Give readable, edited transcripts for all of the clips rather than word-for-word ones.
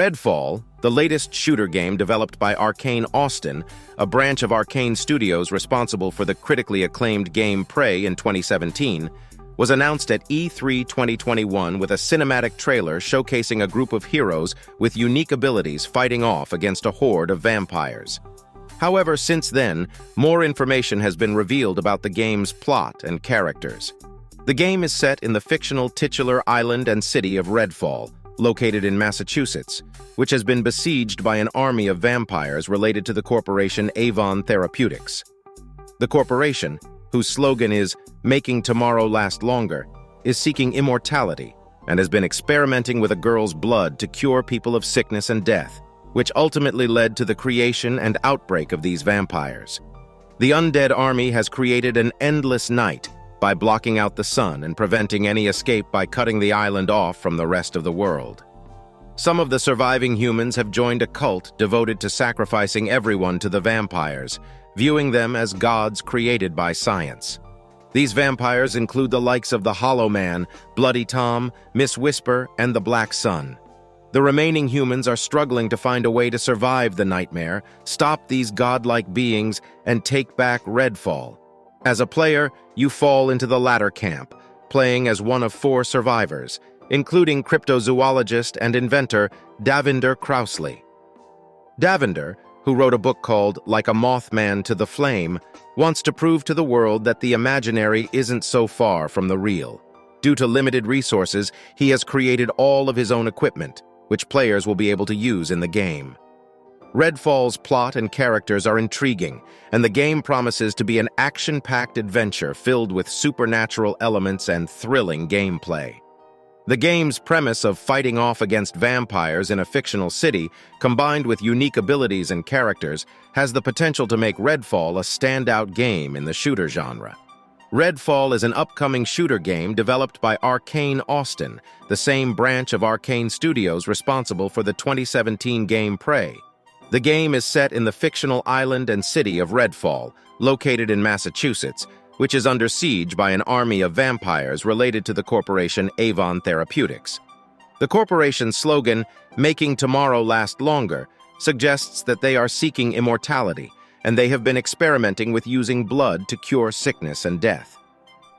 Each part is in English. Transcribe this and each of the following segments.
Redfall, the latest shooter game developed by Arkane Austin, a branch of Arkane Studios responsible for the critically acclaimed game Prey in 2017, was announced at E3 2021 with a cinematic trailer showcasing a group of heroes with unique abilities fighting off against a horde of vampires. However, since then, more information has been revealed about the game's plot and characters. The game is set in the fictional titular island and city of Redfall, located in Massachusetts, which has been besieged by an army of vampires related to the corporation Avon Therapeutics. The corporation, whose slogan is "Making Tomorrow Last Longer," is seeking immortality and has been experimenting with a girl's blood to cure people of sickness and death, which ultimately led to the creation and outbreak of these vampires. The undead army has created an endless night by blocking out the sun and preventing any escape by cutting the island off from the rest of the world. Some of the surviving humans have joined a cult devoted to sacrificing everyone to the vampires, viewing them as gods created by science. These vampires include the likes of the Hollow Man, Bloody Tom, Miss Whisper, and the Black Sun. The remaining humans are struggling to find a way to survive the nightmare, stop these godlike beings, and take back Redfall. As a player, you fall into the latter camp, playing as one of 4 survivors, including cryptozoologist and inventor Davinder Crowsley. Davinder, who wrote a book called Like a Mothman to the Flame, wants to prove to the world that the imaginary isn't so far from the real. Due to limited resources, he has created all of his own equipment, which players will be able to use in the game. Redfall's plot and characters are intriguing, and the game promises to be an action-packed adventure filled with supernatural elements and thrilling gameplay. The game's premise of fighting off against vampires in a fictional city, combined with unique abilities and characters, has the potential to make Redfall a standout game in the shooter genre. Redfall is an upcoming shooter game developed by Arkane Austin, the same branch of Arkane Studios responsible for the 2017 game Prey. The game is set in the fictional island and city of Redfall, located in Massachusetts, which is under siege by an army of vampires related to the corporation Avon Therapeutics. The corporation's slogan, "Making Tomorrow Last Longer," suggests that they are seeking immortality, and they have been experimenting with using blood to cure sickness and death.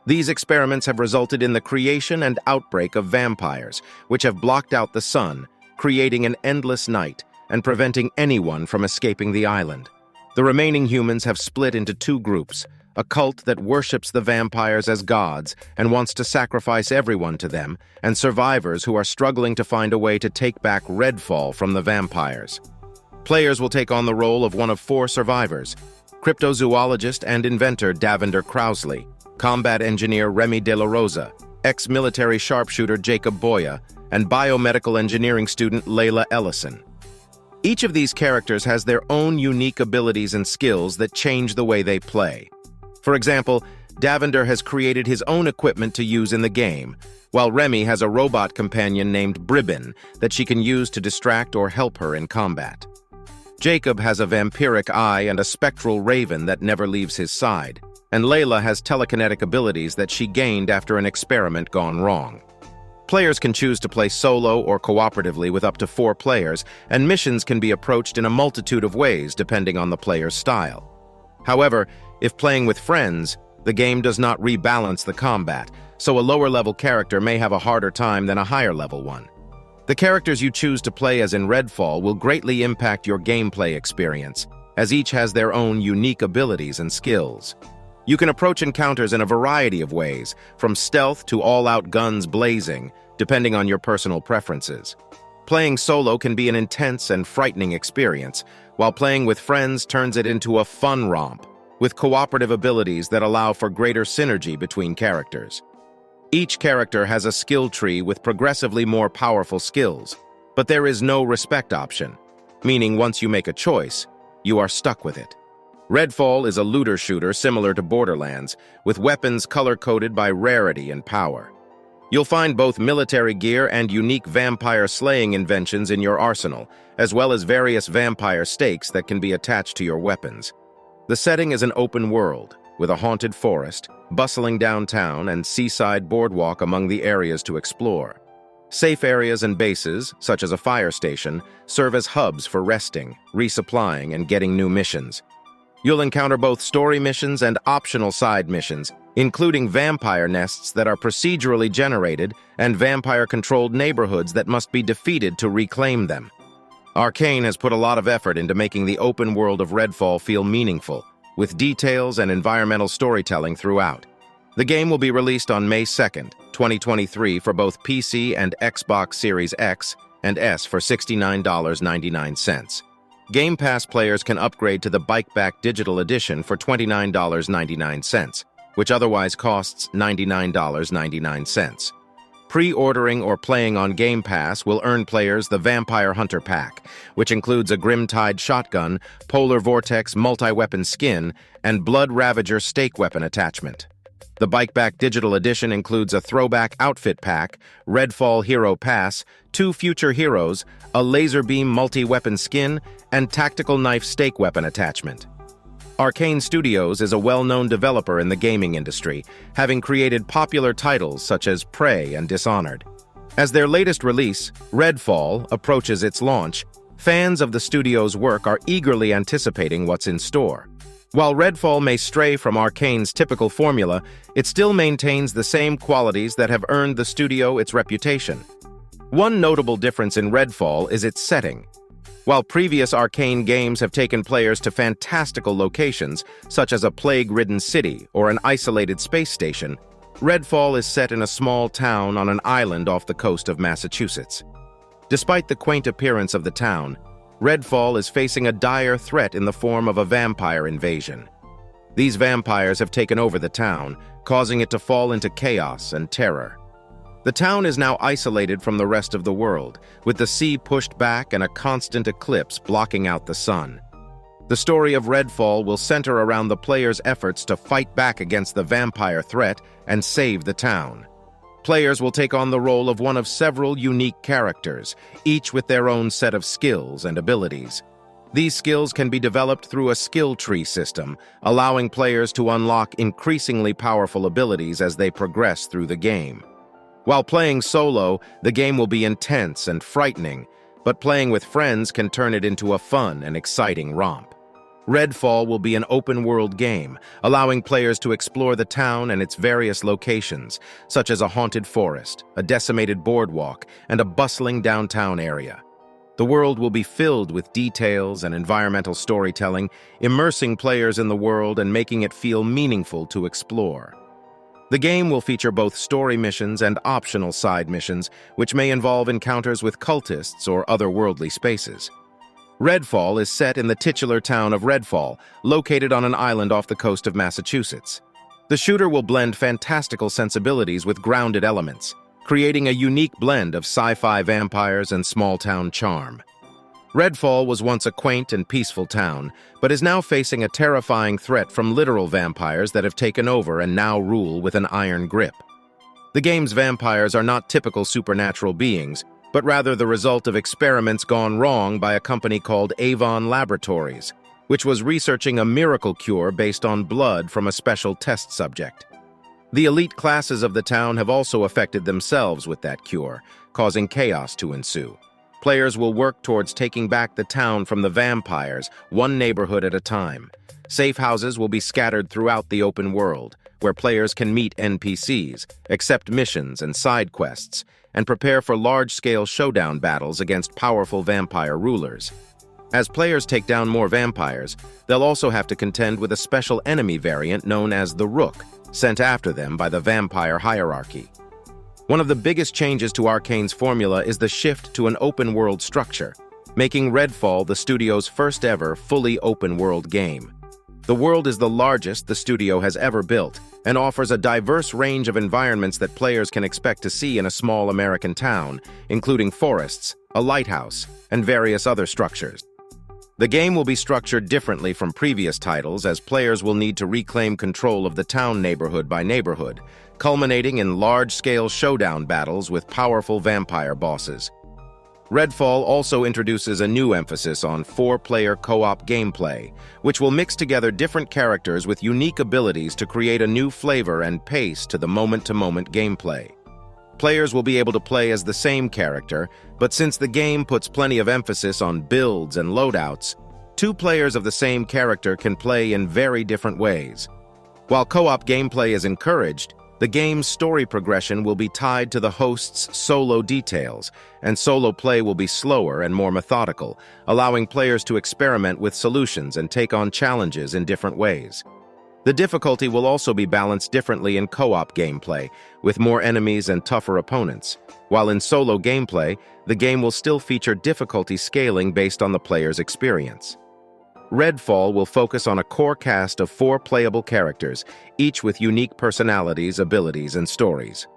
These experiments have resulted in the creation and outbreak of vampires, which have blocked out the sun, creating an endless night and preventing anyone from escaping the island. The remaining humans have split into 2 groups, a cult that worships the vampires as gods and wants to sacrifice everyone to them, and survivors who are struggling to find a way to take back Redfall from the vampires. Players will take on the role of one of 4 survivors: cryptozoologist and inventor Davinder Crowsley, combat engineer Remy De La Rosa, ex-military sharpshooter Jacob Boya, and biomedical engineering student Layla Ellison. Each of these characters has their own unique abilities and skills that change the way they play. For example, Davinder has created his own equipment to use in the game, while Remy has a robot companion named Bribin that she can use to distract or help her in combat. Jacob has a vampiric eye and a spectral raven that never leaves his side, and Layla has telekinetic abilities that she gained after an experiment gone wrong. Players can choose to play solo or cooperatively with up to 4 players, and missions can be approached in a multitude of ways depending on the player's style. However, if playing with friends, the game does not rebalance the combat, so a lower-level character may have a harder time than a higher-level one. The characters you choose to play as in Redfall will greatly impact your gameplay experience, as each has their own unique abilities and skills. You can approach encounters in a variety of ways, from stealth to all-out guns blazing, depending on your personal preferences. Playing solo can be an intense and frightening experience, while playing with friends turns it into a fun romp, with cooperative abilities that allow for greater synergy between characters. Each character has a skill tree with progressively more powerful skills, but there is no respect option, meaning once you make a choice, you are stuck with it. Redfall is a looter shooter similar to Borderlands, with weapons color-coded by rarity and power. You'll find both military gear and unique vampire slaying inventions in your arsenal, as well as various vampire stakes that can be attached to your weapons. The setting is an open world, with a haunted forest, bustling downtown, and seaside boardwalk among the areas to explore. Safe areas and bases, such as a fire station, serve as hubs for resting, resupplying, and getting new missions. You'll encounter both story missions and optional side missions, including vampire nests that are procedurally generated and vampire-controlled neighborhoods that must be defeated to reclaim them. Arkane has put a lot of effort into making the open world of Redfall feel meaningful, with details and environmental storytelling throughout. The game will be released on May 2nd, 2023 for both PC and Xbox Series X and S for $69.99. Game Pass players can upgrade to the Bikeback Digital Edition for $29.99, which otherwise costs $99.99. Pre-ordering or playing on Game Pass will earn players the Vampire Hunter Pack, which includes a Grimtide shotgun, Polar Vortex Multi-Weapon Skin, and Blood Ravager stake weapon attachment. The Bikeback Digital Edition includes a Throwback Outfit Pack, Redfall Hero Pass, 2 Future Heroes, a Laser Beam Multi-Weapon Skin, and Tactical Knife stake weapon attachment. Arkane Studios is a well-known developer in the gaming industry, having created popular titles such as Prey and Dishonored. As their latest release, Redfall, approaches its launch, fans of the studio's work are eagerly anticipating what's in store. While Redfall may stray from Arkane's typical formula, it still maintains the same qualities that have earned the studio its reputation. One notable difference in Redfall is its setting. While previous Arkane games have taken players to fantastical locations, such as a plague-ridden city or an isolated space station, Redfall is set in a small town on an island off the coast of Massachusetts. Despite the quaint appearance of the town, Redfall is facing a dire threat in the form of a vampire invasion. These vampires have taken over the town, causing it to fall into chaos and terror. The town is now isolated from the rest of the world, with the sea pushed back and a constant eclipse blocking out the sun. The story of Redfall will center around the player's efforts to fight back against the vampire threat and save the town. Players will take on the role of one of several unique characters, each with their own set of skills and abilities. These skills can be developed through a skill tree system, allowing players to unlock increasingly powerful abilities as they progress through the game. While playing solo, the game will be intense and frightening, but playing with friends can turn it into a fun and exciting romp. Redfall will be an open-world game, allowing players to explore the town and its various locations, such as a haunted forest, a decimated boardwalk, and a bustling downtown area. The world will be filled with details and environmental storytelling, immersing players in the world and making it feel meaningful to explore. The game will feature both story missions and optional side missions, which may involve encounters with cultists or otherworldly spaces. Redfall is set in the titular town of Redfall, located on an island off the coast of Massachusetts. The shooter will blend fantastical sensibilities with grounded elements, creating a unique blend of sci-fi vampires and small-town charm. Redfall was once a quaint and peaceful town, but is now facing a terrifying threat from literal vampires that have taken over and now rule with an iron grip. The game's vampires are not typical supernatural beings, but rather the result of experiments gone wrong by a company called Avon Laboratories, which was researching a miracle cure based on blood from a special test subject. The elite classes of the town have also affected themselves with that cure, causing chaos to ensue. Players will work towards taking back the town from the vampires, one neighborhood at a time. Safe houses will be scattered throughout the open world, where players can meet NPCs, accept missions and side quests, and prepare for large-scale showdown battles against powerful vampire rulers. As players take down more vampires, they'll also have to contend with a special enemy variant known as the Rook, sent after them by the vampire hierarchy. One of the biggest changes to Arkane's formula is the shift to an open-world structure, making Redfall the studio's first-ever fully open-world game. The world is the largest the studio has ever built and offers a diverse range of environments that players can expect to see in a small American town, including forests, a lighthouse, and various other structures. The game will be structured differently from previous titles, as players will need to reclaim control of the town neighborhood by neighborhood, culminating in large-scale showdown battles with powerful vampire bosses. Redfall also introduces a new emphasis on 4-player co-op gameplay, which will mix together different characters with unique abilities to create a new flavor and pace to the moment-to-moment gameplay. Players will be able to play as the same character, but since the game puts plenty of emphasis on builds and loadouts, two players of the same character can play in very different ways. While co-op gameplay is encouraged, the game's story progression will be tied to the host's solo details, and solo play will be slower and more methodical, allowing players to experiment with solutions and take on challenges in different ways. The difficulty will also be balanced differently in co-op gameplay, with more enemies and tougher opponents, while in solo gameplay, the game will still feature difficulty scaling based on the player's experience. Redfall will focus on a core cast of 4 playable characters, each with unique personalities, abilities, and stories.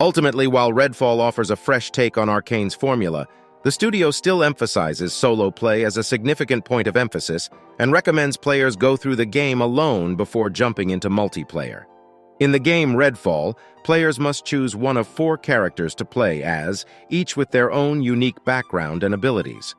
Ultimately, while Redfall offers a fresh take on Arkane's formula, the studio still emphasizes solo play as a significant point of emphasis and recommends players go through the game alone before jumping into multiplayer. In the game Redfall, players must choose one of 4 characters to play as, each with their own unique background and abilities.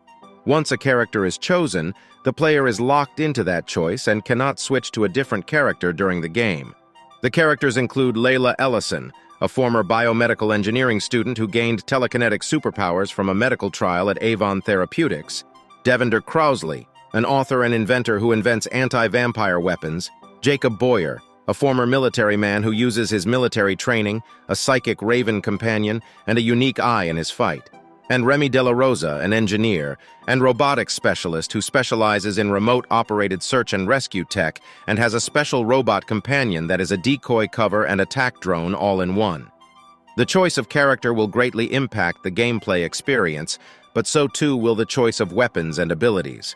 Once a character is chosen, the player is locked into that choice and cannot switch to a different character during the game. The characters include Layla Ellison, a former biomedical engineering student who gained telekinetic superpowers from a medical trial at Avon Therapeutics; Devender Crowsley, an author and inventor who invents anti-vampire weapons; Jacob Boyer, a former military man who uses his military training, a psychic raven companion, and a unique eye in his fight; and Remy De La Rosa, an engineer and robotics specialist who specializes in remote-operated search and rescue tech and has a special robot companion that is a decoy cover and attack drone all in one. The choice of character will greatly impact the gameplay experience, but so too will the choice of weapons and abilities.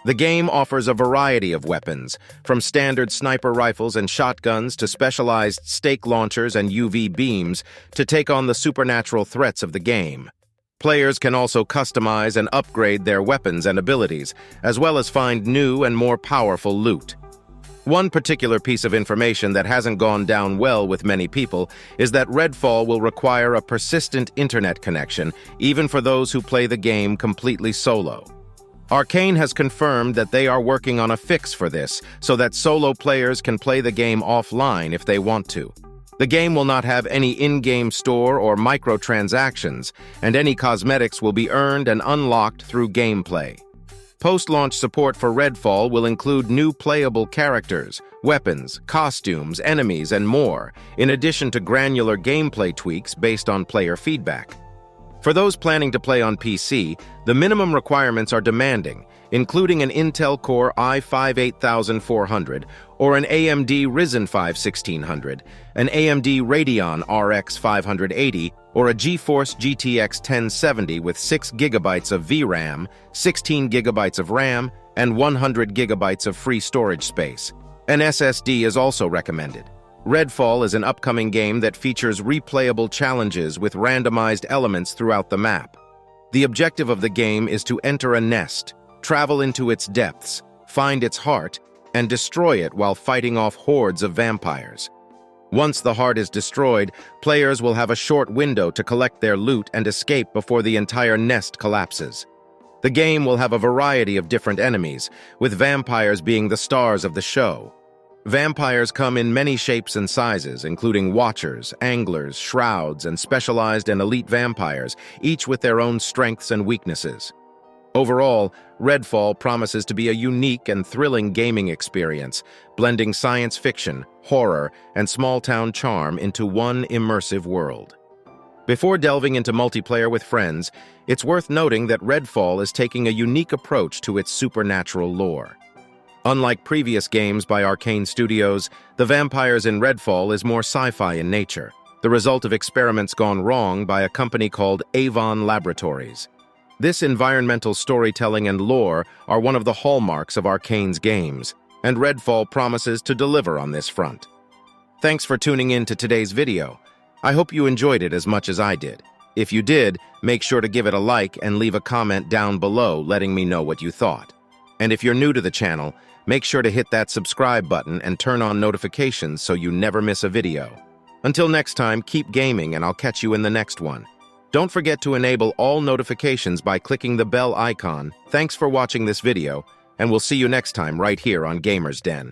The game offers a variety of weapons, from standard sniper rifles and shotguns to specialized stake launchers and UV beams to take on the supernatural threats of the game. Players can also customize and upgrade their weapons and abilities, as well as find new and more powerful loot. One particular piece of information that hasn't gone down well with many people is that Redfall will require a persistent internet connection, even for those who play the game completely solo. Arkane has confirmed that they are working on a fix for this, so that solo players can play the game offline if they want to. The game will not have any in-game store or microtransactions, and any cosmetics will be earned and unlocked through gameplay. Post-launch support for Redfall will include new playable characters, weapons, costumes, enemies, and more, in addition to granular gameplay tweaks based on player feedback. For those planning to play on PC, the minimum requirements are demanding, including an Intel Core i5 8400 or an AMD Ryzen 5 1600, an AMD Radeon RX 580, or a GeForce GTX 1070 with 6 GB of VRAM, 16 GB of RAM, and 100 GB of free storage space. An SSD is also recommended. Redfall is an upcoming game that features replayable challenges with randomized elements throughout the map. The objective of the game is to enter a nest, travel into its depths, find its heart, and destroy it while fighting off hordes of vampires. Once the heart is destroyed, players will have a short window to collect their loot and escape before the entire nest collapses. The game will have a variety of different enemies, with vampires being the stars of the show. Vampires come in many shapes and sizes, including watchers, anglers, shrouds, and specialized and elite vampires, each with their own strengths and weaknesses. Overall, Redfall promises to be a unique and thrilling gaming experience, blending science fiction, horror, and small-town charm into one immersive world. Before delving into multiplayer with friends, it's worth noting that Redfall is taking a unique approach to its supernatural lore. Unlike previous games by Arkane Studios, the vampires in Redfall is more sci-fi in nature, the result of experiments gone wrong by a company called Avon Laboratories. This environmental storytelling and lore are one of the hallmarks of Arkane's games, and Redfall promises to deliver on this front. Thanks for tuning in to today's video. I hope you enjoyed it as much as I did. If you did, make sure to give it a like and leave a comment down below letting me know what you thought. And if you're new to the channel, make sure to hit that subscribe button and turn on notifications so you never miss a video. Until next time, keep gaming and I'll catch you in the next one. Don't forget to enable all notifications by clicking the bell icon. Thanks for watching this video, and we'll see you next time right here on Gamers Den.